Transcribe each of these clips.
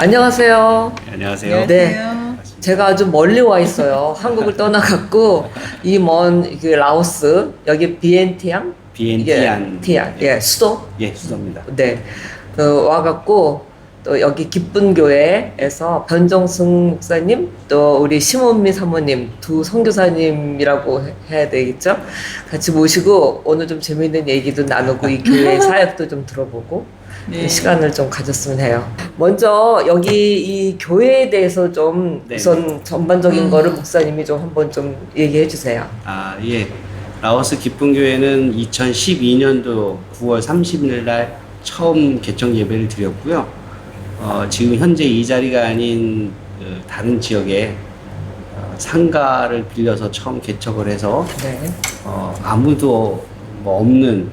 안녕하세요. 안녕하세요. 네. 제가 아주 멀리 와 있어요. 한국을 떠나갔고, 이 먼 그 라오스, 여기 비엔티앙? 비엔티안. 티안. 예, 수도? 예, 수도입니다. 네. 와갖고, 또 여기 기쁜 교회에서 변정승 목사님, 또 우리 심원미 사모님, 두 선교사님이라고 해야 되겠죠? 같이 모시고, 오늘 좀 재미있는 얘기도 나누고, 이 교회 사역도 좀 들어보고, 네. 시간을 좀 가졌으면 해요. 먼저 여기 이 교회에 대해서 좀 네. 우선 전반적인 거를 목사님이 좀 한번 좀 얘기해 주세요. 아, 예. 라오스 기쁨교회는 2012년도 9월 30일 날 처음 개청 예배를 드렸고요. 지금 현재 이 자리가 아닌 다른 지역에 상가를 빌려서 처음 개척을 해서 네. 아무도 뭐 없는,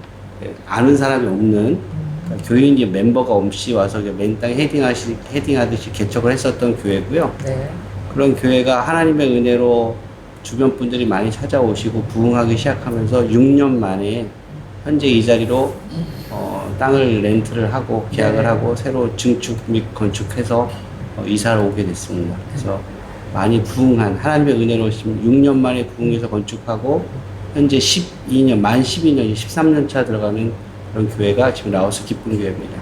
아는 사람이 없는 교인이 멤버가 없이 와서 맨땅 헤딩하듯이 개척을 했었던 교회고요. 네. 그런 교회가 하나님의 은혜로 주변 분들이 많이 찾아오시고 부흥하기 시작하면서 6년 만에 현재 이 자리로 땅을 렌트를 하고 계약을 네. 하고 새로 증축 및 건축해서 이사를 오게 됐습니다. 그래서 많이 부흥한 하나님의 은혜로 지금 6년 만에 부흥해서 건축하고 현재 12년, 만 12년, 13년 차 들어가는 그런 교회가 지금 라오스 기쁨 교회입니다.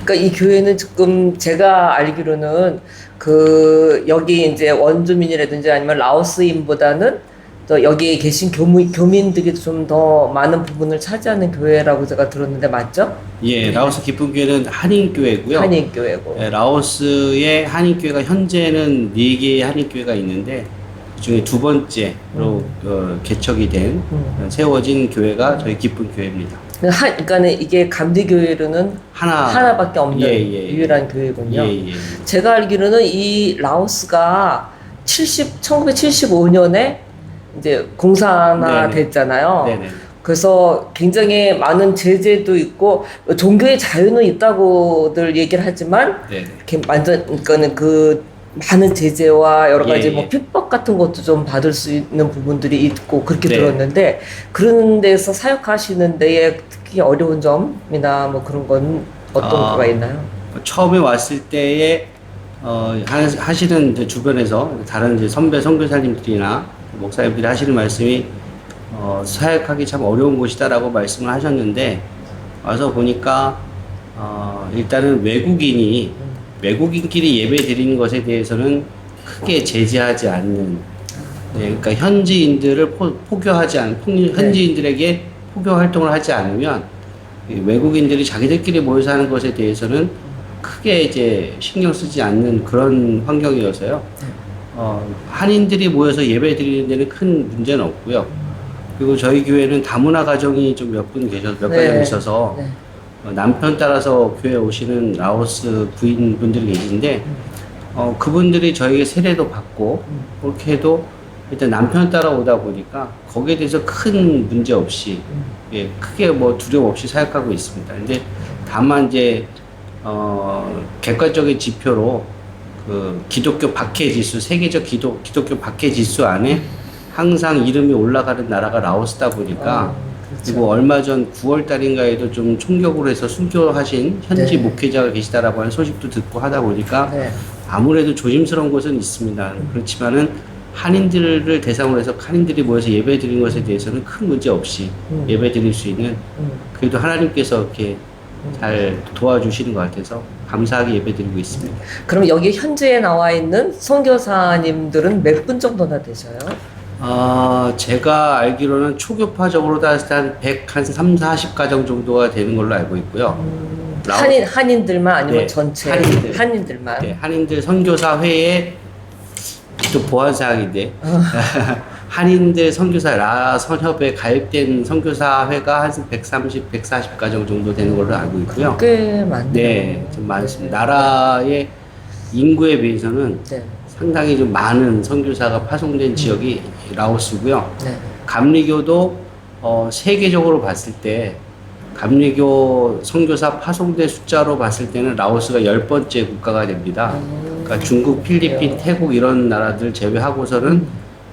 그러니까 이 교회는 지금 제가 알기로는 그 여기 이제 원주민이라든지 아니면 라오스인보다는 또 여기에 계신 교민들이 좀 더 많은 부분을 차지하는 교회라고 제가 들었는데 맞죠? 예, 라오스 기쁨 교회는 한인 교회고요. 한인 교회고. 예, 라오스의 한인 교회가 현재는 4개의 한인 교회가 있는데 그중에 두 번째로 개척이 된 세워진 교회가 저희 기쁨 교회입니다. 그러니까는 이게 감리 교회로는 하나밖에 없는 유일한 교회군요. 예. 제가 알기로는 이 라오스가 1975년에 이제 공산화 네네. 됐잖아요. 네네. 그래서 굉장히 많은 제재도 있고 종교의 자유는 있다고들 얘기를 하지만 네네. 이렇게 완전 그러니까는 그 많은 제재와 여러 가지 예, 뭐 예. 핍박 같은 것도 좀 받을 수 있는 부분들이 있고 그렇게 네. 들었는데 그런 데서 사역하시는 데에 특히 어려운 점이나 뭐 그런 건 어떤 거가 있나요? 처음에 왔을 때에 하시는 이제 주변에서 다른 이제 선배 선교사님들이나 목사님들이 하시는 말씀이 사역하기 참 어려운 곳이다라고 말씀을 하셨는데 와서 보니까 일단은 외국인끼리 예배 드리는 것에 대해서는 크게 제재하지 않는, 그러니까 현지인들을 포교하지 않은, 현지인들에게 포교 활동을 하지 않으면 외국인들이 자기들끼리 모여서 하는 것에 대해서는 크게 이제 신경 쓰지 않는 그런 환경이어서요. 한인들이 모여서 예배 드리는 데는 큰 문제는 없고요. 그리고 저희 교회는 다문화 가정이 좀 몇 가정 있어서 네. 남편 따라서 교회 오시는 라오스 부인분들이 계신데 그분들이 저에게 세례도 받고 그렇게 해도 일단 남편 따라 오다 보니까 거기에 대해서 큰 문제 없이 크게 뭐 두려움 없이 사역하고 있습니다. 근데 다만 이제 객관적인 지표로 그 기독교 박해 지수, 세계적 기독교 박해 지수 안에 항상 이름이 올라가는 나라가 라오스다 보니까 그렇죠. 그리고 얼마 전 9월 달인가에도 좀 충격으로 해서 순교하신 현지 네. 목회자가 계시다라고 하는 소식도 듣고 하다 보니까 네. 아무래도 조심스러운 것은 있습니다. 그렇지만은 한인들을 대상으로 해서 한인들이 모여서 예배 드리는 것에 대해서는 큰 문제 없이 예배 드릴 수 있는 그래도 하나님께서 이렇게 잘 도와주시는 것 같아서 감사하게 예배 드리고 있습니다. 그럼 여기 현지에 나와 있는 선교사님들은 몇 분 정도나 되셔요? 제가 알기로는 초교파적으로 따졌을 때 한 3, 40가정 정도가 되는 걸로 알고 있고요. 한인들만 아니면 네, 전체 한인들만? 네, 한인들 선교사회의 또 보안사항인데 한인들 선교사 선협에 가입된 선교사회가 한 130, 140가정 정도 되는 걸로 알고 있고요. 꽤 많네요. 네, 좀 많습니다. 나라의 인구에 비해서는 네. 상당히 좀 많은 선교사가 파송된 지역이 라오스고요. 네. 감리교도 세계적으로 봤을 때 감리교 선교사 파송된 숫자로 봤을 때는 라오스가 10번째 국가가 됩니다. 그러니까 중국, 필리핀, 태국 이런 나라들 제외하고서는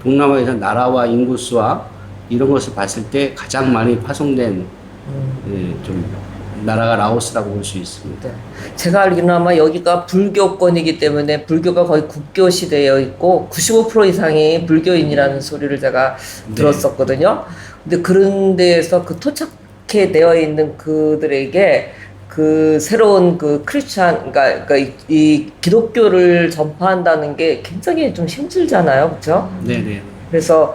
동남아에서 나라와 인구수와 이런 것을 봤을 때 가장 많이 파송된 좀 나라가 라오스라고 볼 수 있습니다. 네. 제가 알기로는 아마 여기가 불교권이기 때문에 불교가 거의 국교시되어 있고 95% 이상이 불교인이라는 소리를 제가 네. 들었었거든요. 근데 그런 데에서 그 토착해 되어 있는 그들에게 그 새로운 그 크리스찬, 그러니까 이 기독교를 전파한다는 게 굉장히 좀 힘들잖아요. 그렇죠? 네네. 그래서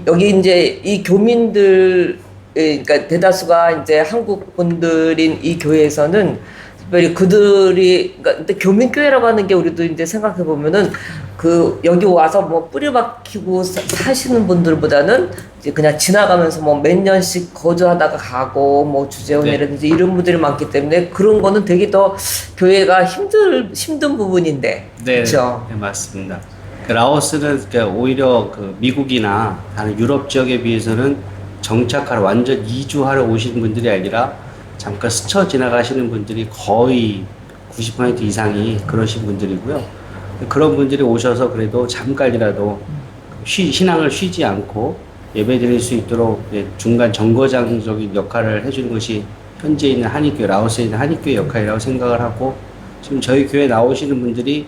여기 이제 이 교민들, 그러니까 대다수가 이제 한국 분들인 이 교회에서는 특별히 그들이, 그러니까 근데 교민교회라고 하는 게 우리도 이제 생각해 보면은 그 여기 와서 뭐 뿌리박히고 사시는 분들보다는 이제 그냥 지나가면서 뭐 몇 년씩 거주하다가 가고 뭐 주재원이라든지 이런 분들이 많기 때문에 그런 거는 되게 더 교회가 힘든 부분인데. 네, 그렇죠? 네, 맞습니다. 라오스는 오히려 그 미국이나 다른 유럽 지역에 비해서는 정착하러 완전 이주하러 오시는 분들이 아니라 잠깐 스쳐 지나가시는 분들이 거의 90% 이상이 그러신 분들이고요. 그런 분들이 오셔서 그래도 잠깐이라도 신앙을 쉬지 않고 예배 드릴 수 있도록 중간 정거장적인 역할을 해주는 것이 현재 있는 한인교회, 라오스에 있는 한인교회 역할이라고 생각을 하고, 지금 저희 교회 나오시는 분들이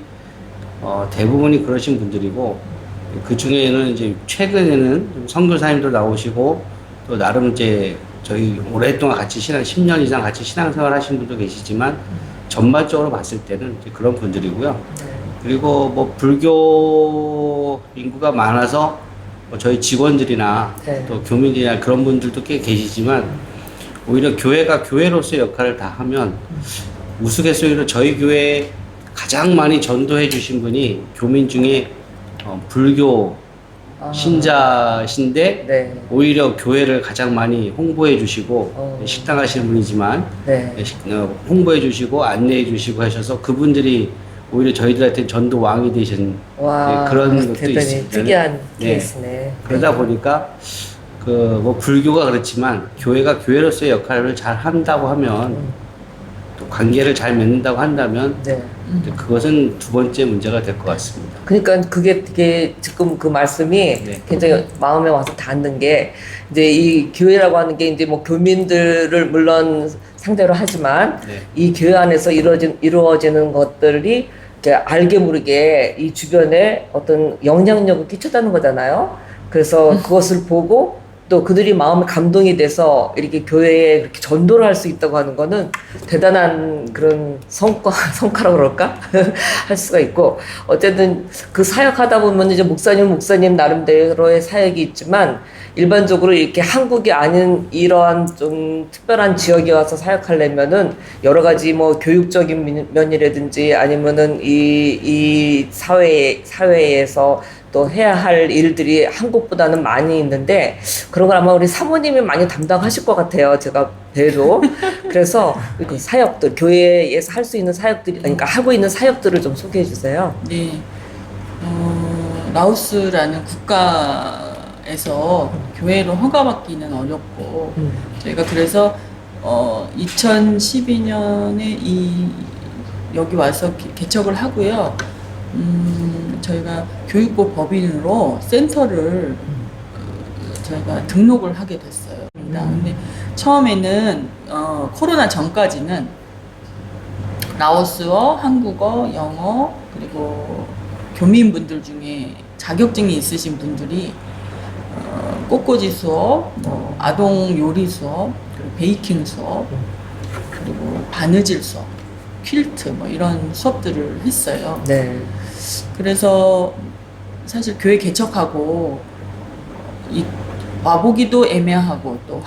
대부분이 그러신 분들이고, 그 중에는 이제 최근에는 좀 선교사님도 나오시고, 또 나름 이제 저희 오랫동안 같이 10년 이상 같이 신앙생활 하신 분도 계시지만, 전반적으로 봤을 때는 이제 그런 분들이고요. 그리고 뭐 불교 인구가 많아서 뭐 저희 직원들이나 네. 또 교민들이나 그런 분들도 꽤 계시지만, 오히려 교회가 교회로서의 역할을 다 하면 우스갯소리로 저희 교회에 가장 많이 전도해 주신 분이 교민 중에 불교 신자신데 네. 오히려 교회를 가장 많이 홍보해 주시고 식당 하시는 분이지만 네. 홍보해 주시고 안내해 주시고 하셔서 그분들이 오히려 저희들한테 전도 왕이 되신 와, 그런 것도 대단히 있습니다. 특이한 네. 케이스네. 그러다 보니까 그 뭐 불교가 그렇지만 교회가 교회로서의 역할을 잘 한다고 하면 또 관계를 잘 맺는다고 한다면 네. 그것은 두 번째 문제가 될 것 같습니다. 그러니까 그게 되게 지금 그 말씀이 네. 굉장히 마음에 와서 닿는 게 이제 이 교회라고 하는 게 이제 뭐 교민들을 물론 상대로 하지만 네. 이 교회 안에서 이루어지는 것들이 이렇게 알게 모르게 이 주변에 어떤 영향력을 끼쳤다는 거잖아요. 그래서 그것을 보고 또 그들이 마음에 감동이 돼서 이렇게 교회에 그렇게 전도를 할 수 있다고 하는 거는 대단한 그런 성과라고 그럴까? 할 수가 있고, 어쨌든 그 사역하다 보면 이제 목사님 나름대로의 사역이 있지만, 일반적으로 이렇게 한국이 아닌 이러한 좀 특별한 지역에 와서 사역하려면은 여러 가지 뭐 교육적인 면이라든지 아니면은 이 사회에서 또 해야 할 일들이 한국보다는 많이 있는데 그런 걸 아마 우리 사모님이 많이 담당하실 것 같아요. 제가 뵈도. 그래서 그 사역들, 교회에서 할 수 있는 사역들이, 그러니까 하고 있는 사역들을 좀 소개해 주세요. 네, 라오스라는 국가에서 교회로 허가받기는 어렵고 저희가 그래서 2012년에 여기 와서 개척을 하고요. 저희가 교육부 법인으로 센터를 저희가 등록을 하게 됐어요. 근데 처음에는 코로나 전까지는 라오스어, 한국어, 영어 그리고 교민분들 중에 자격증이 있으신 분들이 꽃꽂이 수업, 뭐 아동 요리 수업, 그리고 베이킹 수업, 그리고 바느질 수업, 퀼트 뭐 이런 수업들을 했어요. 네. 그래서 사실 교회 개척하고 와보기도 애매하고 또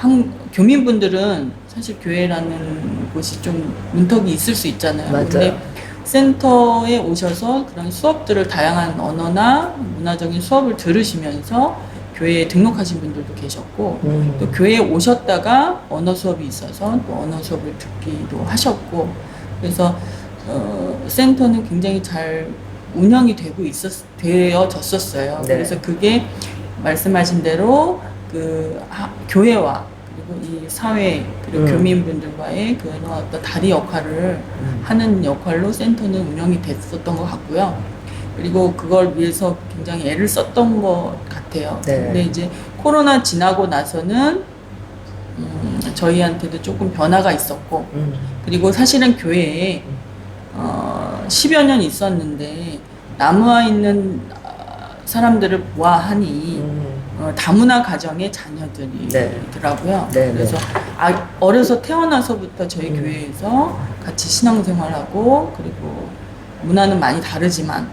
교민분들은 사실 교회라는 곳이 좀 문턱이 있을 수 있잖아요. 맞아요. 근데 센터에 오셔서 그런 수업들을 다양한 언어나 문화적인 수업을 들으시면서 교회에 등록하신 분들도 계셨고 또 교회에 오셨다가 언어 수업이 있어서 또 언어 수업을 듣기도 하셨고 그래서 센터는 굉장히 잘 운영이 되어졌었어요. 네. 그래서 그게 말씀하신 대로 그 교회와 그리고 이 사회 그리고 교민분들과의 그 어떤 다리 역할을 하는 역할로 센터는 운영이 됐었던 것 같고요. 그리고 그걸 위해서 굉장히 애를 썼던 것 같아요. 네. 근데 이제 코로나 지나고 나서는 저희한테도 조금 변화가 있었고, 그리고 사실은 교회에 10여 년 있었는데 남아 있는 사람들을 보아하니 다문화 가정의 자녀들이더라고요. 네. 그래서 어려서 태어나서부터 저희 교회에서 같이 신앙생활하고, 그리고 문화는 많이 다르지만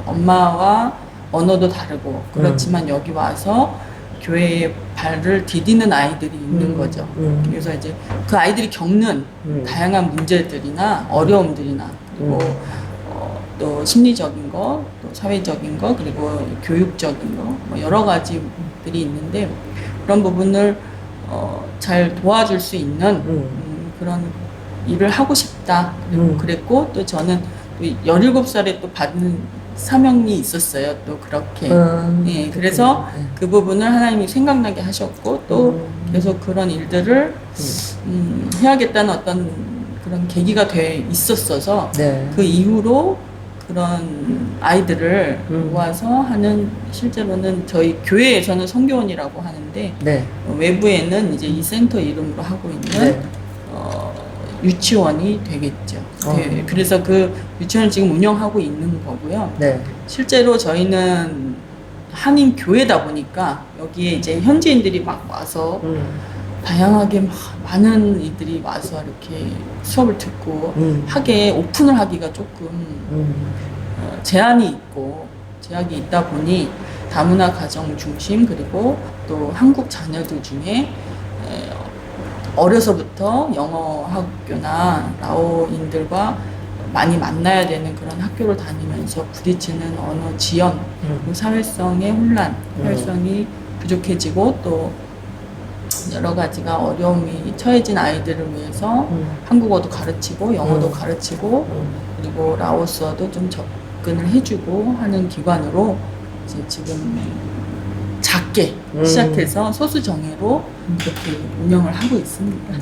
엄마와 언어도 다르고 그렇지만 여기 와서 교회에 발을 디디는 아이들이 있는 거죠. 그래서 이제 그 아이들이 겪는 다양한 문제들이나 어려움들이나, 그리고 또 심리적인 거, 또 사회적인 거, 그리고 교육적인 거, 뭐 여러 가지들이 있는데, 그런 부분을 잘 도와줄 수 있는 그런 일을 하고 싶다. 그랬고, 또 저는 또 17살에 또 받은 사명이 있었어요. 또 그렇게. 예, 그래서 그 부분을 하나님이 생각나게 하셨고, 또 계속 그런 일들을 해야겠다는 어떤 그런 계기가 돼 있었어서, 네. 그 이후로 그런 아이들을 모아서 하는, 실제로는 저희 교회에서는 성교원이라고 하는데, 네. 외부에는 이제 이 센터 이름으로 하고 있는 네. 유치원이 되겠죠. 네, 그래서 그 유치원을 지금 운영하고 있는 거고요. 네. 실제로 저희는 한인 교회다 보니까 여기에 이제 현지인들이 막 와서 다양하게 많은 이들이 와서 이렇게 수업을 듣고 하게 오픈을 하기가 조금 제한이 있고 제약이 있다 보니 다문화 가정 중심, 그리고 또 한국 자녀들 중에 어려서부터 영어 학교나 라오인들과 많이 만나야 되는 그런 학교를 다니면서 부딪히는 언어 지연, 그리고 사회성의 혼란, 사회성이 부족해지고 또 여러 가지가 어려움이 처해진 아이들을 위해서 한국어도 가르치고 영어도 가르치고 그리고 라오스어도 좀 접근을 해주고 하는 기관으로 이제 지금 작게 시작해서 소수 정예로 그렇게 운영을 하고 있습니다.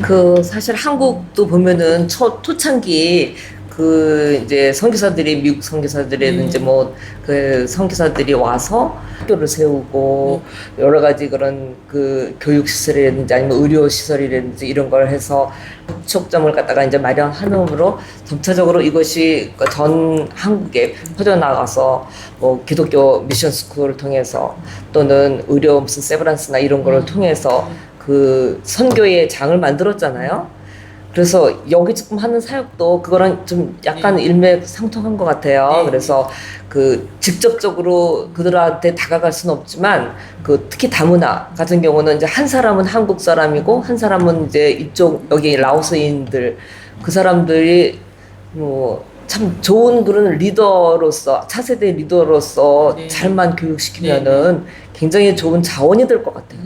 그 사실 한국도 보면은 초창기 그 이제 선교사들이 미국 선교사들이라든지 뭐 그 선교사들이 와서 학교를 세우고 여러 가지 그런 그 교육 시설이라든지 아니면 의료 시설이라든지 이런 걸 해서 접촉점을 갖다가 이제 마련함으로 점차적으로 이것이 전 한국에 퍼져나가서 뭐 기독교 미션 스쿨을 통해서 또는 의료 무슨 세브란스나 이런 거를 통해서 그 선교의 장을 만들었잖아요. 그래서 여기 지금 하는 사역도 그거랑 좀 약간 일맥상통한 것 같아요. 그래서 그 직접적으로 그들한테 다가갈 수는 없지만 그 특히 다문화 같은 경우는 이제 한 사람은 한국 사람이고 한 사람은 이제 이쪽 여기 라오스인들, 그 사람들이 뭐 참 좋은 그런 리더로서 차세대 리더로서 잘만 교육시키면은 굉장히 좋은 자원이 될 것 같아요.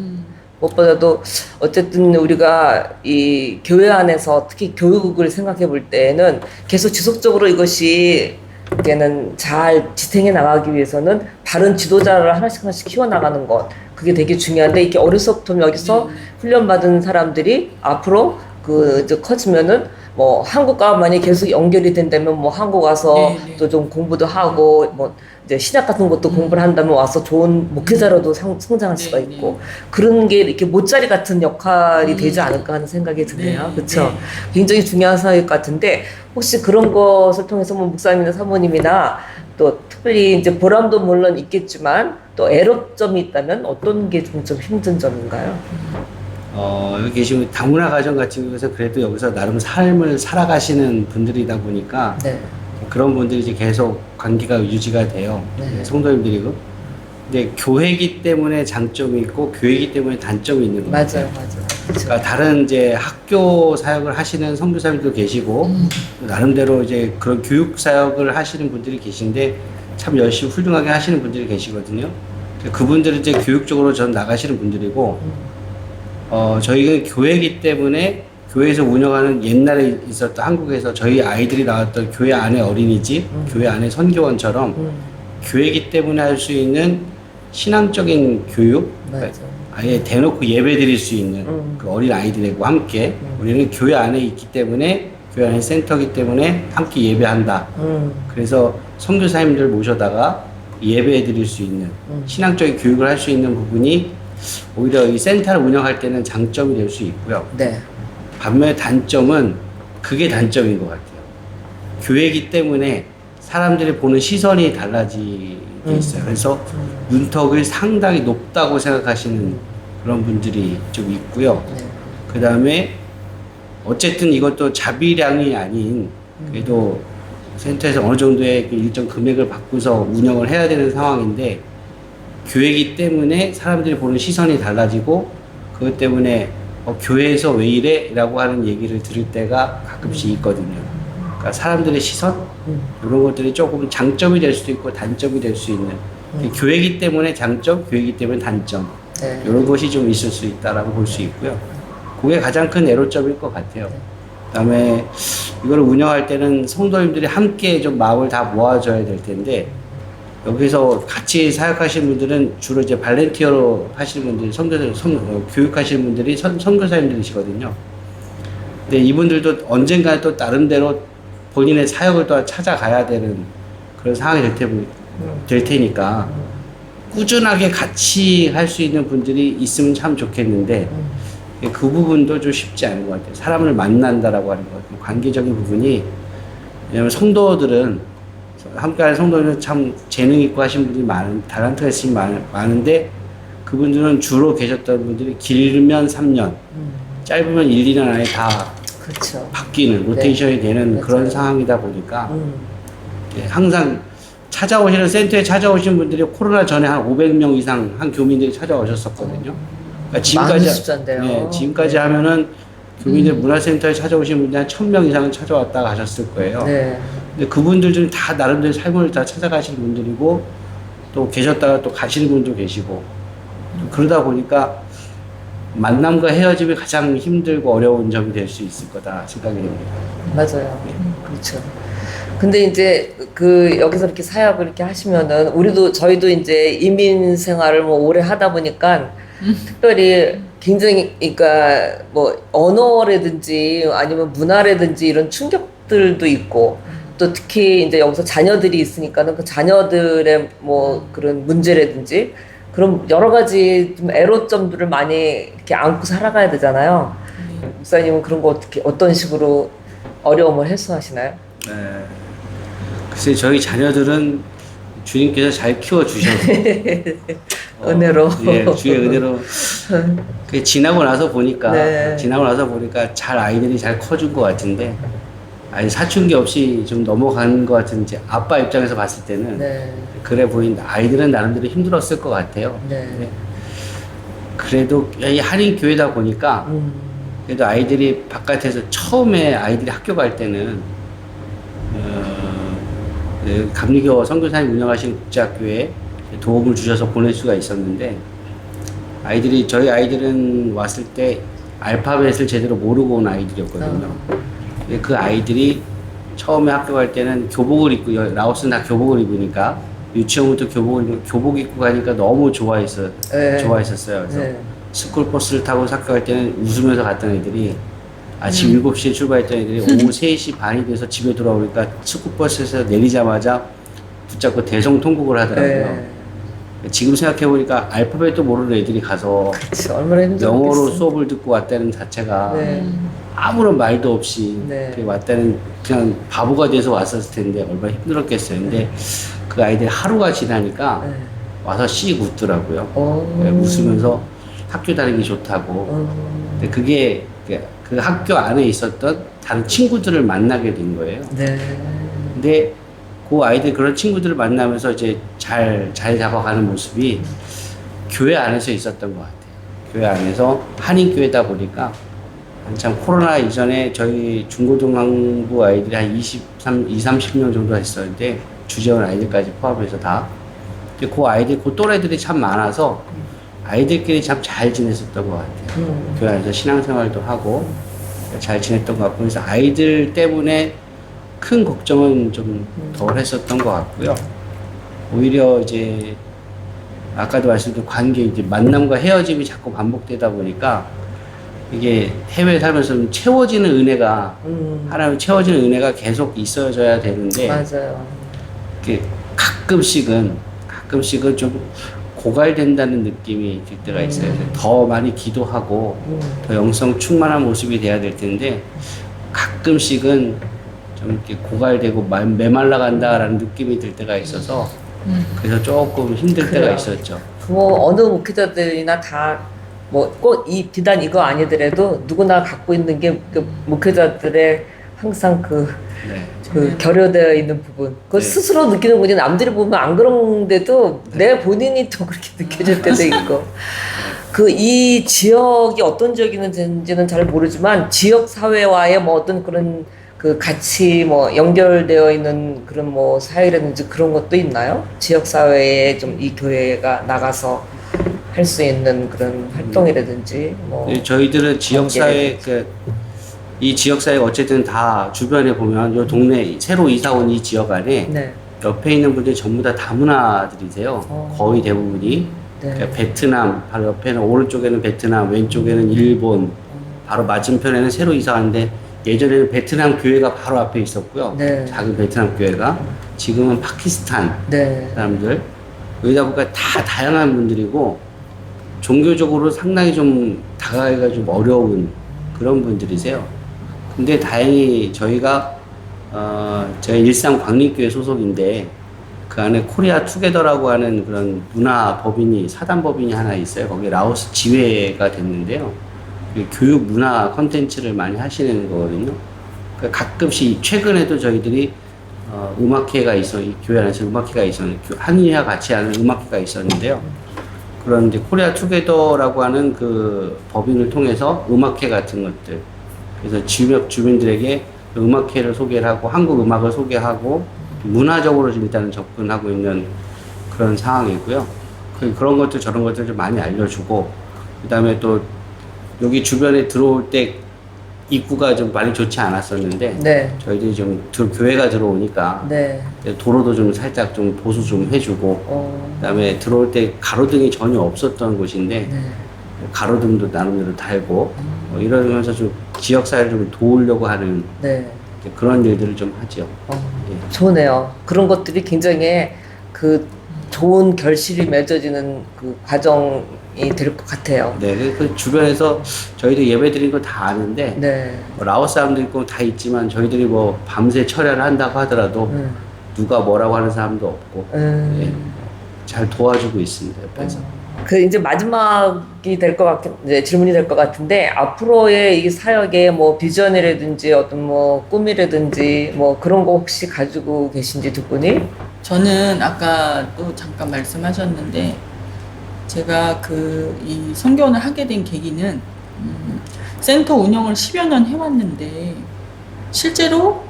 무엇보다도 어쨌든 우리가 이 교회 안에서 특히 교육을 생각해 볼 때에는 계속 지속적으로 이것이 이제는 잘 지탱해 나가기 위해서는 바른 지도자를 하나씩 키워나가는 것, 그게 되게 중요한데, 이렇게 어려서부터 여기서 훈련받은 사람들이 앞으로 그 이제 커지면은 뭐 한국과 만약 계속 연결이 된다면 뭐 한국 와서 또 좀 공부도 하고 뭐 이제 신학 같은 것도 공부를 한다면 와서 좋은 목회자로도 성장할 수가 있고 그런 게 이렇게 모짜리 같은 역할이 되지 않을까 하는 생각이 드네요. 그렇죠? 굉장히 중요한 사역 같은데, 혹시 그런 것을 통해서 뭐 목사님이나 사모님이나 또 특별히 이제 보람도 물론 있겠지만 또 애로점이 있다면 어떤 게 좀 힘든 점인가요? 여기 계시면 다문화 가정 같은 경우에서 그래도 여기서 나름 삶을 살아가시는 분들이다 보니까 그런 분들이 이제 계속 관계가 유지가 돼요. 성도님들이고. 근데 교회이기 때문에 장점이 있고 교회이기 때문에 단점이 있는 거예요. 맞아요. 그러니까 다른 이제 학교 사역을 하시는 선교사님도 계시고 나름대로 이제 그런 교육 사역을 하시는 분들이 계신데 참 열심히 훌륭하게 하시는 분들이 계시거든요. 그분들은 이제 교육적으로 전 나가시는 분들이고 저희가 교회이기 때문에 교회에서 운영하는 옛날에 있었던 한국에서 저희 아이들이 나왔던 교회 안에 어린이집, 교회 안에 선교원처럼 교회이기 때문에 할 수 있는 신앙적인 교육, 아예 대놓고 예배 드릴 수 있는 그 어린 아이들과 함께 우리는 교회 안에 있기 때문에 교회 안에 센터이기 때문에 함께 예배한다. 그래서 선교사님들 모셔다가 예배 드릴 수 있는 신앙적인 교육을 할 수 있는 부분이 오히려 이 센터를 운영할 때는 장점이 될 수 있고요. 네. 반면에 단점은 그게 단점인 것 같아요. 교회이기 때문에 사람들이 보는 시선이 달라지게 있어요. 그래서 문턱을 상당히 높다고 생각하시는 그런 분들이 좀 있고요. 네. 그 다음에 어쨌든 이것도 자비량이 아닌 그래도 센터에서 어느 정도의 그 일정 금액을 받고서 운영을 해야 되는 상황인데 교회이기 때문에 사람들이 보는 시선이 달라지고 그것 때문에 교회에서 왜 이래? 라고 하는 얘기를 들을 때가 가끔씩 있거든요. 그러니까 사람들의 시선? 이런 것들이 조금 장점이 될 수도 있고 단점이 될 수 있는 교회이기 때문에 장점, 교회이기 때문에 단점 네. 이런 것이 좀 있을 수 있다라고 볼 수 있고요. 그게 가장 큰 애로점일 것 같아요. 그다음에 이걸 운영할 때는 성도님들이 함께 좀 마음을 다 모아줘야 될 텐데 여기서 같이 사역하시는 분들은 주로 이제 발렌티어로 하시는 분들이 교육하시는 분들이 선교사님들이시거든요. 근데 이분들도 언젠가 또 나름대로 본인의 사역을 또 찾아가야 되는 그런 상황이 될 테니까 꾸준하게 같이 할 수 있는 분들이 있으면 참 좋겠는데 그 부분도 좀 쉽지 않은 것 같아요. 사람을 만난다라고 하는 것, 관계적인 부분이 왜냐면 성도들은 함께하는 성도들은 참 재능 있고 하신 분들이 달란트가 있으신 많은데 그분들은 주로 계셨던 분들이 길면 3년, 짧으면 1, 2년 안에 다 그렇죠. 바뀌는 로테이션이 되는 맞아요. 그런 상황이다 보니까 항상 센터에 찾아오신 분들이 코로나 전에 한 500명 이상 한 교민들이 찾아오셨었거든요. 그러니까 많은 숫자인데요. 네, 지금까지 네. 하면은 교민들 문화센터에 찾아오신 분들이 한 1000명 이상은 찾아왔다 가셨을 거예요. 네. 근데 그분들 중 다 나름대로 삶을 다 찾아가시는 분들이고 또 계셨다가 또 가시는 분도 계시고 그러다 보니까 만남과 헤어짐이 가장 힘들고 어려운 점이 될 수 있을 거다 생각이 됩니다. 맞아요. 그렇죠. 근데 이제 여기서 이렇게 사역을 이렇게 하시면은 저희도 이제 이민 생활을 뭐 오래 하다 보니까 특별히 굉장히 그러니까 뭐 언어라든지 아니면 문화라든지 이런 충격들도 있고 또 특히 이제 여기서 자녀들이 있으니까는 그 자녀들의 뭐 그런 문제라든지 그런 여러 가지 좀 애로점들을 많이 이렇게 안고 살아가야 되잖아요. 목사님은 그런 거 어떤 식으로 어려움을 해소하시나요? 네. 글쎄 저희 자녀들은 주님께서 잘 키워주셔서 은혜로. 예, 주의 은혜로 지나고 나서 보니까 네. 잘 아이들이 잘 커준 것 같은데 사춘기 없이 좀 넘어간 것 같은 이제 아빠 입장에서 봤을 때는 네. 그래 보인다. 아이들은 나름대로 힘들었을 것 같아요. 네. 그래도 이 한인 교회다 보니까 그래도 아이들이 바깥에서 처음에 아이들이 학교 갈 때는 감리교 선교사님 운영하시는 국제학교에 도움을 주셔서 보낼 수가 있었는데 저희 아이들은 왔을 때 알파벳을 제대로 모르고 온 아이들이었거든요. 그 아이들이 처음에 학교 갈 때는 교복을 입고 라오스는 다 교복을 입으니까 유치원부터 교복 입고 가니까 너무 좋아했었어요. 네. 그래서 네. 스쿨버스를 타고 학교 갈 때는 웃으면서 갔던 애들이 아침 7시에 출발했던 애들이 오후 3시 반이 돼서 집에 돌아오니까 스쿨버스에서 내리자마자 붙잡고 대성통곡을 하더라고요. 네. 지금 생각해보니까 알파벳도 모르는 애들이 가서 그치, 얼마나 힘들었겠어. 영어로 수업을 듣고 왔다는 자체가 네. 아무런 말도 없이 네. 이렇게 왔다는 그냥 바보가 돼서 왔었을 텐데 얼마나 힘들었겠어요. 근데 그 아이들이 하루가 지나니까 네. 와서 씩 웃더라고요. 오. 네, 웃으면서 학교 다니기 좋다고. 근데 그게 그 학교 안에 있었던 다른 친구들을 만나게 된 거예요. 네. 근데 그 아이들 그런 친구들을 만나면서 이제 잘 잡아가는 모습이 교회 안에서 있었던 것 같아요. 교회 안에서 한인교회다 보니까 한참 코로나 이전에 저희 중고등학부 아이들이 한 30명 정도 했었는데 주재원 아이들까지 포함해서 다. 근데 그 또래들이 참 많아서 아이들끼리 참 잘 지냈었던 것 같아요. 교회 안에서 신앙생활도 하고 잘 지냈던 것 같고 그래서 아이들 때문에 큰 걱정은 좀 덜 했었던 것 같고요. 오히려 이제 아까도 말씀드린 관계 이제 만남과 헤어짐이 자꾸 반복되다 보니까 이게 해외에 살면서 좀 채워지는 은혜가 하나님 채워지는 은혜가 계속 있어져야 되는데 맞아요. 이렇게 가끔씩은 좀 고갈된다는 느낌이 들 때가 있어요. 더 많이 기도하고 더 영성 충만한 모습이 돼야 될 텐데 가끔씩은 좀 이렇게 고갈되고 메말라 간다라는 느낌이 들 때가 있어서 그래서 조금 힘들 때가 그래요. 있었죠. 뭐 어느 목회자들이나 다 뭐 꼭 이 비단 이거 아니더라도 누구나 갖고 있는 게 그 목회자들의 항상 그 네. 결여되어 있는 부분. 그 네. 스스로 느끼는 거지 남들이 보면 안 그런데도 내 본인이 또 그렇게 느껴질 때도 있고. 그 이 지역이 어떤 지역인지는 잘 모르지만 지역 사회와의 뭐 어떤 그런 그 같이 뭐 연결되어 있는 그런 뭐 사회라든지 그런 것도 있나요? 지역 사회에 좀 이 교회가 나가서 할 수 있는 그런 활동이라든지 뭐. 네, 저희들은 지역사회 이 지역사회가 어쨌든 다 주변에 보면 이 동네 새로 이사 온 이 지역 안에 네. 옆에 있는 분들이 전부 다 다문화들이세요. 거의 대부분이. 네. 그러니까 베트남, 바로 옆에는 오른쪽에는 베트남, 왼쪽에는 일본, 바로 맞은편에는 새로 이사 왔는데 예전에는 베트남 교회가 바로 앞에 있었고요. 네. 작은 베트남 교회가. 지금은 파키스탄 네. 사람들. 여기다 보니까 다 다양한 분들이고 종교적으로 상당히 좀 다가가기가 좀 어려운 그런 분들이세요. 근데 다행히 저희가 저희 일산 광림교회 소속인데 그 안에 코리아 투게더라고 하는 그런 문화 법인이 사단 법인이 하나 있어요. 거기 라오스 지회가 됐는데요. 교육 문화 컨텐츠를 많이 하시는 거거든요. 그러니까 가끔씩 최근에도 저희들이 음악회가 이 교회 안에서 음악회가 있었는데 한인회와 같이 하는 음악회가 있었는데요. 그런 이제 코리아 투게더라고 하는 그 법인을 통해서 음악회 같은 것들, 그래서 지역 주민들에게 음악회를 소개를 하고 한국 음악을 소개하고 문화적으로 좀 일단은 접근하고 있는 그런 상황이고요. 그런 것들 저런 것들 좀 많이 알려주고, 그 다음에 또 여기 주변에 들어올 때 입구가 좀 많이 좋지 않았었는데 네. 저희들이 좀 교회가 들어오니까 네. 도로도 좀 살짝 좀 보수 좀 해주고, 그다음에 들어올 때 가로등이 전혀 없었던 곳인데 네. 가로등도 나름대로 달고 이러면서 좀 지역사회를 좀 도우려고 하는 네. 그런 일들을 좀 하죠. 예. 좋네요. 그런 것들이 굉장히 그 좋은 결실이 맺어지는 그 과정이 될 것 같아요. 네, 그 주변에서 저희도 예배 드린 거 다 아는데 네. 뭐 라오스 사람도 있고 다 있지만 저희들이 뭐 밤새 철야를 한다고 하더라도 누가 뭐라고 하는 사람도 없고 예, 잘 도와주고 있습니다, 옆에서. 그 이제 마지막이 될 것 이제 질문이 될 것 같은데 앞으로의 이 사역의 뭐 비전이라든지 어떤 뭐 꿈이라든지 뭐 그런 거 혹시 가지고 계신지 두 분이? 저는 아까 또 잠깐 말씀하셨는데 제가 이 선교원을 하게 된 계기는 센터 운영을 10여 년 해왔는데 실제로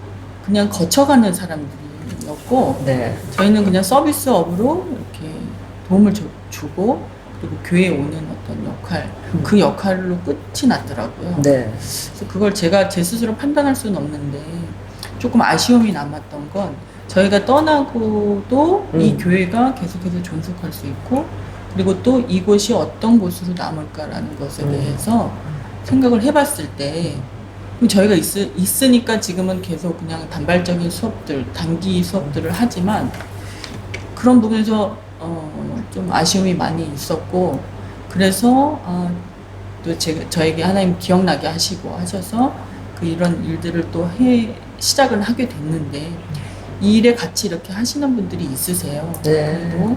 그냥 거쳐가는 사람들이었고 네. 저희는 그냥 서비스업으로 이렇게 도움을 주고 그리고 교회에 오는 어떤 역할 그 역할로 끝이 났더라고요. 네. 그래서 그걸 제가 제 스스로 판단할 수는 없는데 조금 아쉬움이 남았던 건 저희가 떠나고도 이 교회가 계속해서 존속할 수 있고 그리고 또 이곳이 어떤 곳으로 남을까라는 것에 대해서 생각을 해봤을 때 저희가 있으니까 지금은 계속 그냥 단발적인 수업들, 단기 수업들을 하지만 그런 부분에서 좀 아쉬움이 많이 있었고 그래서 또 저에게 하나님 기억나게 하셔서 이런 일들을 또 시작을 하게 됐는데 이 일에 같이 이렇게 하시는 분들이 있으세요. 네.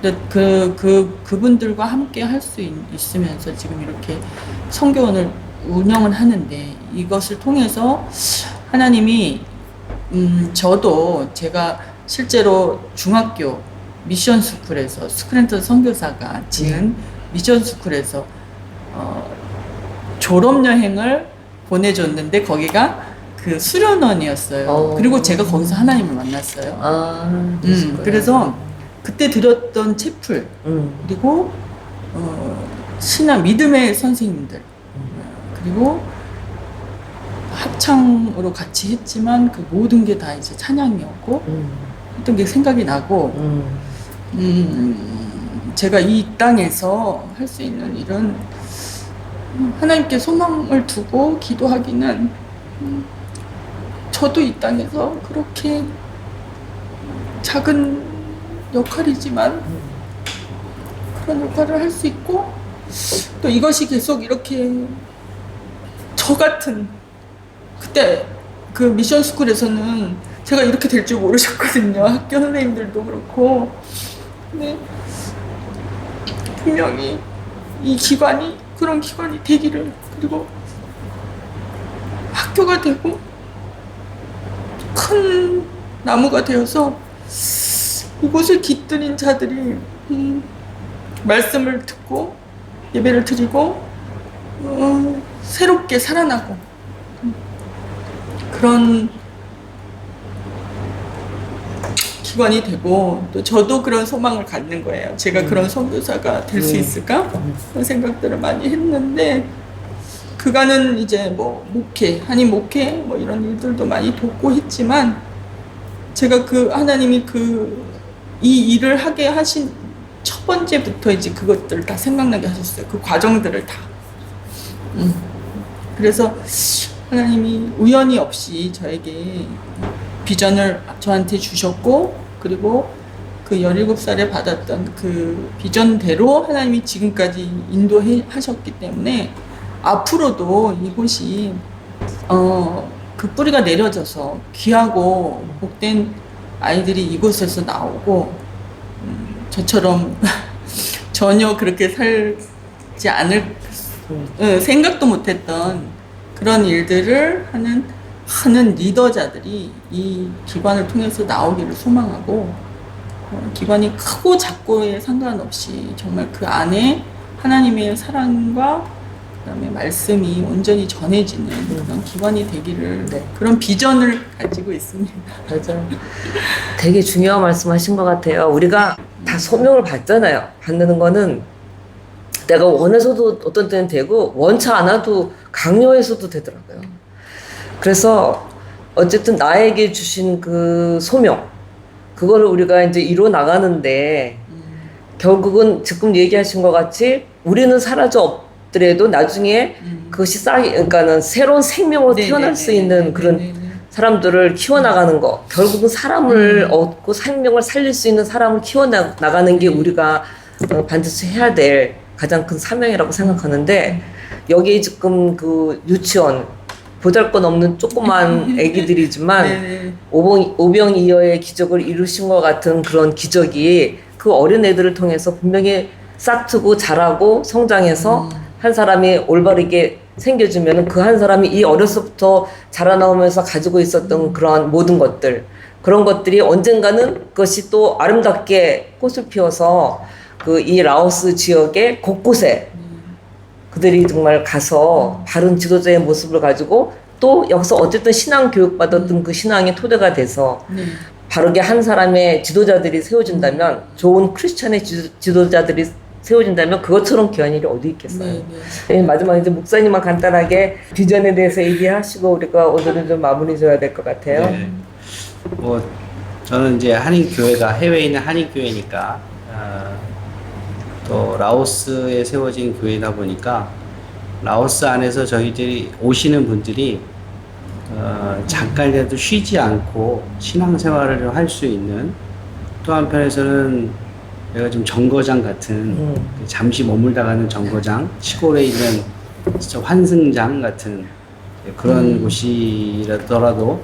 근데 그분들과 함께 할 수 있으면서 지금 이렇게 선교원을 운영을 하는데 이것을 통해서 하나님이 저도 제가 실제로 중학교 미션 스쿨에서 스크랜턴 선교사가 지은 미션 스쿨에서 졸업 여행을 보내줬는데 거기가 그 수련원이었어요. 그리고 제가 거기서 하나님을 만났어요. 그래서 그때 들었던 채플 그리고 신앙 믿음의 선생님들 그리고 합창으로 같이 했지만 그 모든 게 다 이제 찬양이었고 했던 게 생각이 나고 제가 이 땅에서 할 수 있는 일은 하나님께 소망을 두고 기도하기는 저도 이 땅에서 그렇게 작은 역할이지만 그런 역할을 할 수 있고 또 이것이 계속 이렇게 저 같은 그때 그 미션 스쿨에서는 제가 이렇게 될 줄 모르셨거든요. 학교 선생님들도 그렇고. 근데 분명히 이 기관이 그런 기관이 되기를, 그리고 학교가 되고 큰 나무가 되어서 이곳을 깃들인 자들이 말씀을 듣고 예배를 드리고 새롭게 살아나고 그런 기관이 되고, 또 저도 그런 소망을 갖는 거예요. 제가 그런 선교사가 될 수 있을까? 그런 생각들을 많이 했는데, 그간은 이제 뭐 목회, 한인 목회 뭐 이런 일들도 많이 돕고 했지만, 제가 그 하나님이 이 일을 하게 하신 첫 번째부터 이제 그것들을 다 생각나게 하셨어요. 그 과정들을 다. 그래서 하나님이 우연히 없이 저에게 비전을 저한테 주셨고, 그리고 그 17살에 받았던 그 비전대로 하나님이 지금까지 인도하셨기 때문에 앞으로도 이곳이 그 뿌리가 내려져서 귀하고 복된 아이들이 이곳에서 나오고, 저처럼 전혀 그렇게 살지 않을 생각도 못했던 그런 일들을 하는 리더자들이 이 기관을 통해서 나오기를 소망하고, 기관이 크고 작고에 상관없이 정말 그 안에 하나님의 사랑과 그다음에 말씀이 온전히 전해지는 그런 기관이 되기를, 그런 비전을 가지고 있습니다. 맞아요. 되게 중요한 말씀하신 것 같아요. 우리가 다 소명을 받잖아요. 받는 거는 내가 원해서도 어떤 때는 되고 원치 않아도 강요해서도 되더라고요. 그래서 어쨌든 나에게 주신 그 소명, 그거를 우리가 이제 이루어 나가는데 결국은 지금 얘기하신 것 같이 우리는 사라져 없더라도 나중에 그것이 그러니까는 새로운 생명으로 태어날 수 있는 그런 사람들을 키워나가는 거, 결국은 사람을 얻고 생명을 살릴 수 있는 사람을 키워나가는 게 우리가 반드시 해야 될 가장 큰 사명이라고 생각하는데, 여기 지금 그 유치원 보잘것없는 조그만 애기들이지만 오병이어의 기적을 이루신 것 같은 그런 기적이 그 어린 애들을 통해서 분명히 싹트고 자라고 성장해서 한 사람이 올바르게 생겨주면 그 한 사람이 이 어려서부터 자라나오면서 가지고 있었던 그런 모든 것들, 그런 것들이 언젠가는 그것이 또 아름답게 꽃을 피워서 그 이 라오스 지역의 곳곳에 그들이 정말 가서 바른 지도자의 모습을 가지고 또 여기서 어쨌든 신앙 교육받았던 그 신앙의 토대가 돼서 바르게 한 사람의 지도자들이 세워진다면, 좋은 크리스천의 지도자들이 세워진다면 그것처럼 귀한 일이 어디 있겠어요. 마지막에 이제 목사님만 간단하게 비전에 대해서 얘기하시고 우리가 오늘은 좀 마무리 줘야 될 것 같아요. 네. 뭐 저는 이제 한인교회가 해외에 있는 한인교회니까 또 라오스에 세워진 교회다 보니까 라오스 안에서 저희들이 오시는 분들이 잠깐이라도 쉬지 않고 신앙생활을 할 수 있는, 또 한편에서는 내가 좀 정거장 같은 잠시 머물다 가는 정거장, 시골에 있는 진짜 환승장 같은 그런 곳이라더라도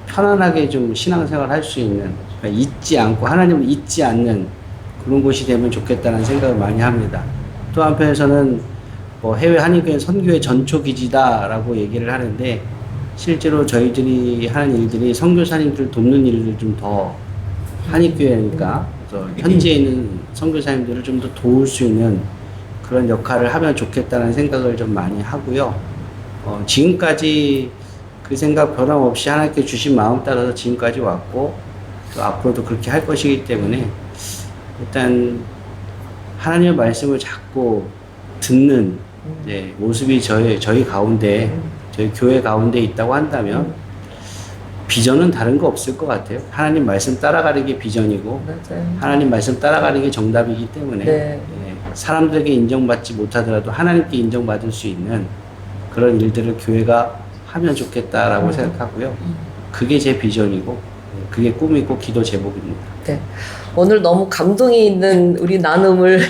편안하게 좀 신앙생활 할 수 있는, 그러니까 잊지 않고 하나님을 잊지 않는 그런 곳이 되면 좋겠다는 생각을 많이 합니다. 또 한편에서는 뭐 해외 한인교회 선교의 전초기지다라고 얘기를 하는데, 실제로 저희들이 하는 일들이 선교사님들 돕는 일을 좀 더, 한인교회니까 그래서 현지에 있는 선교사님들을 좀 더 도울 수 있는 그런 역할을 하면 좋겠다는 생각을 좀 많이 하고요. 지금까지 그 생각 변함없이 하나님께 주신 마음 따라서 지금까지 왔고, 또 앞으로도 그렇게 할 것이기 때문에 일단 하나님의 말씀을 자꾸 듣는 모습이 저희 가운데, 저희 교회 가운데 있다고 한다면 비전은 다른 거 없을 것 같아요. 하나님 말씀 따라가는 게 비전이고, 맞아요. 하나님 말씀 따라가는 게 정답이기 때문에 사람들에게 인정받지 못하더라도 하나님께 인정받을 수 있는 그런 일들을 교회가 하면 좋겠다라고 생각하고요. 그게 제 비전이고, 그게 꿈이고 기도 제목입니다. 네. 오늘 너무 감동이 있는 우리 나눔을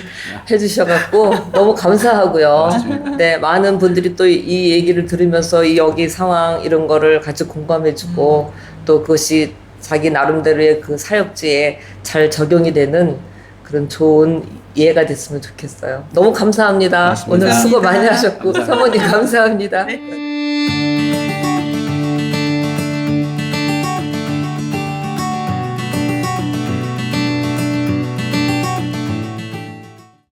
해주셔갖고 너무 감사하고요. 네, 많은 분들이 또 이 얘기를 들으면서 이 여기 상황 이런 거를 같이 공감해주고 또 그것이 자기 나름대로의 그 사역지에 잘 적용이 되는 그런 좋은 이해가 됐으면 좋겠어요. 너무 감사합니다. 맞습니다. 오늘 수고 많이 하셨고 감사합니다. 사모님 감사합니다. 네.